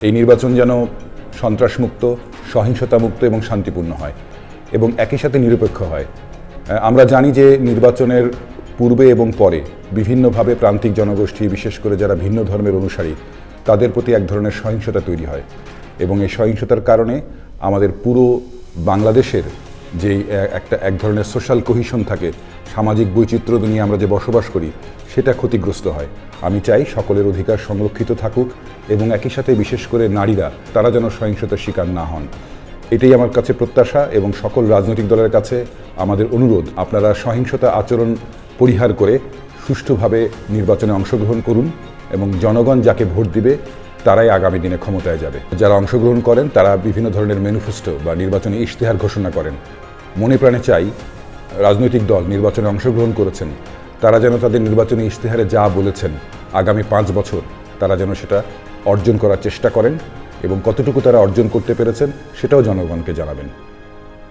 এই নির্বাচন যেন সন্ত্রাসমুক্ত, সহিংসতামুক্ত এবং শান্তিপূর্ণ হয় এবং একই সাথে নিরপেক্ষ হয়। আমরা জানি যে নির্বাচনের পূর্বে এবং পরে বিভিন্নভাবে প্রান্তিক জনগোষ্ঠী, বিশেষ করে যারা ভিন্ন ধর্মের অনুসারী, তাদের প্রতি এক ধরনের সহিংসতা তৈরি হয় এবং এই সহিংসতার কারণে আমাদের পুরো বাংলাদেশের যেই এক ধরনের সোশ্যাল কোহিশন থাকে, সামাজিক বৈচিত্র্য নিয়ে আমরা যে বসবাস করি, সেটা ক্ষতিগ্রস্ত হয়। আমি চাই সকলের অধিকার সংরক্ষিত থাকুক এবং একই সাথে বিশেষ করে নারীরা, তারা যেন সহিংসতার শিকার না হন। এটাই আমার কাছে প্রত্যাশা এবং সকল রাজনৈতিক দলের কাছে আমাদের অনুরোধ, আপনারা সহিংসতা আচরণ পরিহার করে সুষ্ঠুভাবে নির্বাচনে অংশগ্রহণ করুন এবং জনগণ যাকে ভোট দিবে তারাই আগামী দিনে ক্ষমতায় যাবে। যারা অংশগ্রহণ করেন তারা বিভিন্ন ধরনের ম্যানিফেস্টো বা নির্বাচনী ইশতেহার ঘোষণা করেন। মনে প্রাণে চাই রাজনৈতিক দল নির্বাচনে অংশগ্রহণ করেছেন, তারা যেন তাদের নির্বাচনী ইশতেহারে যা বলেছেন আগামী 5 বছর তারা যেন সেটা অর্জন করার চেষ্টা করেন এবং কতটুকু তারা অর্জন করতে পেরেছেন সেটাও জনগণকে জানাবেন।